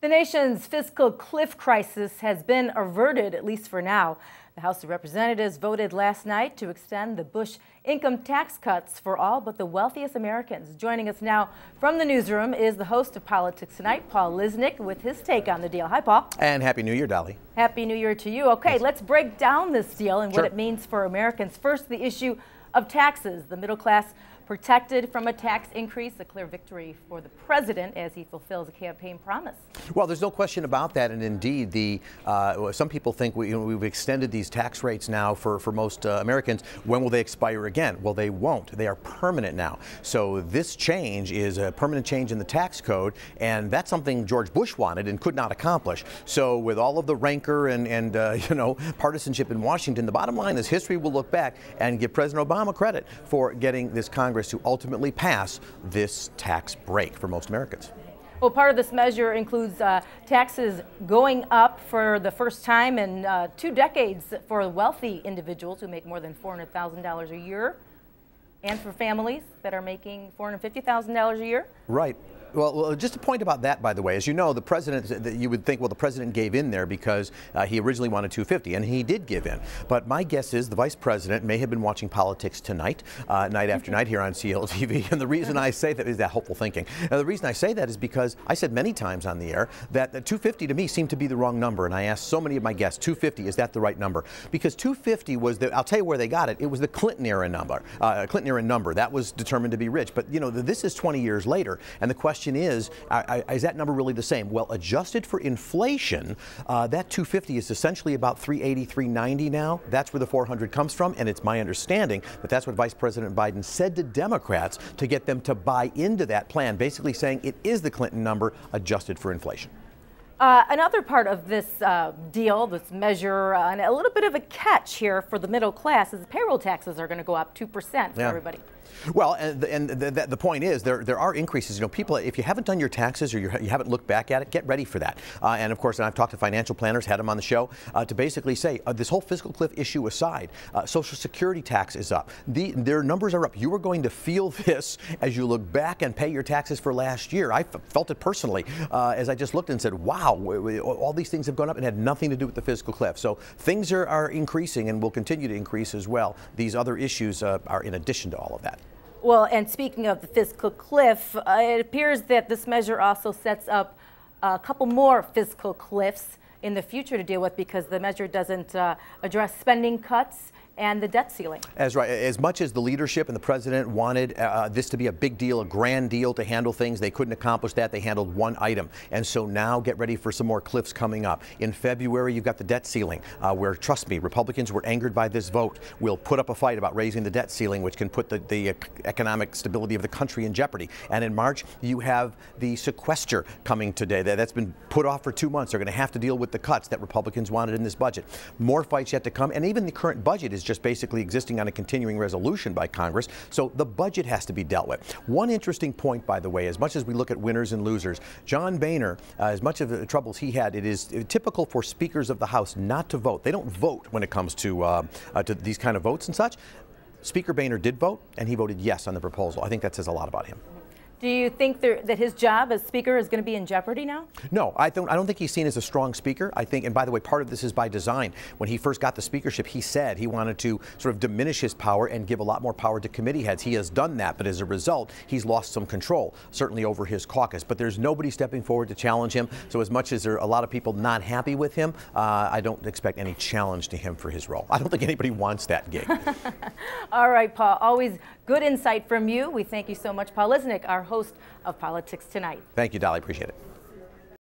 The nation's fiscal cliff crisis has been averted, at least for now. The House of Representatives voted last night to extend the Bush income tax cuts for all but the wealthiest Americans. Joining us now from the newsroom is the host of Politics Tonight, Paul Lisnek, with his take on the deal. Hi, Paul. And Happy New Year, Dolly. Happy New Year to you. Okay, let's break down this deal and what it means for Americans. First, the issue of taxes. The middle class protected from a tax increase, a clear victory for the president as he fulfills a campaign promise. Well, there's no question about that, and indeed, some people think we've extended these tax rates now for most Americans. When will they expire again? Well, they won't. They are permanent now. So this change is a permanent change in the tax code, and that's something George Bush wanted and could not accomplish. So with all of the rancor and partisanship in Washington, the bottom line is history will look back and give President Obama credit for getting this Congress to ultimately pass this tax break for most Americans. Well, part of this measure includes taxes going up for the first time in 2 decades for wealthy individuals who make more than $400,000 a year, and for families that are making $450,000 a year. Right. Well, just a point about that, by the way. As you know, the president, you would think, well, the president gave in there because he originally wanted $250, and he did give in. But my guess is the vice president may have been watching Politics Tonight, night after night here on CLTV. And the reason I say that is that hopeful thinking. Now, the reason I say that is because I said many times on the air that the $250 to me seemed to be the wrong number. And I asked so many of my guests, $250, is that the right number? Because $250 was I'll tell you where they got it. It was the Clinton era number. That was determined to be rich. But, you know, this is 20 years later. And the question is that number really the same? Well, adjusted for inflation, that 250 is essentially about 380, 390 now. That's where the 400 comes from, and it's my understanding that that's what Vice President Biden said to Democrats to get them to buy into that plan, basically saying it is the Clinton number adjusted for inflation. Another part of this deal, this measure, and a little bit of a catch here for the middle class is payroll taxes are going to go up 2% for everybody. Well, and the point is there are increases. You know, people, if you haven't done your taxes or you haven't looked back at it, get ready for that. And of course, I've talked to financial planners, had them on the show, to basically say this whole fiscal cliff issue aside, Social Security tax is up. Their numbers are up. You are going to feel this as you look back and pay your taxes for last year. I felt it personally as I just looked and said, wow, all these things have gone up and had nothing to do with the fiscal cliff. So things are increasing and will continue to increase as well. These other issues are in addition to all of that. Well, and speaking of the fiscal cliff, it appears that this measure also sets up a couple more fiscal cliffs in the future to deal with because the measure doesn't address spending cuts and the debt ceiling. As right. As much as the leadership and the president wanted this to be a big deal, a grand deal to handle things, they couldn't accomplish that. They handled one item. And so now get ready for some more cliffs coming up. In February, you've got the debt ceiling, where, trust me, Republicans were angered by this vote. We'll put up a fight about raising the debt ceiling, which can put the economic stability of the country in jeopardy. And in March, you have the sequester coming today. That's been put off for 2 months. They're going to have to deal with the cuts that Republicans wanted in this budget. More fights yet to come. And even the current budget is just basically existing on a continuing resolution by Congress. So the budget has to be dealt with. One interesting point, by the way, as much as we look at winners and losers, John Boehner, as much of the troubles he had, it is typical for speakers of the House not to vote. They don't vote when it comes to these kind of votes and such. Speaker Boehner did vote, and he voted yes on the proposal. I think that says a lot about him. Do you think that his job as speaker is going to be in jeopardy now? No, I don't think he's seen as a strong speaker. I think, and by the way, part of this is by design. When he first got the speakership, he said he wanted to sort of diminish his power and give a lot more power to committee heads. He has done that, but as a result, he's lost some control, certainly over his caucus. But there's nobody stepping forward to challenge him. So as much as there are a lot of people not happy with him, I don't expect any challenge to him for his role. I don't think anybody wants that gig. All right, Paul, always good insight from you. We thank you so much, Paul Lisnek, our host of Politics Tonight. Thank you, Dolly. Appreciate it.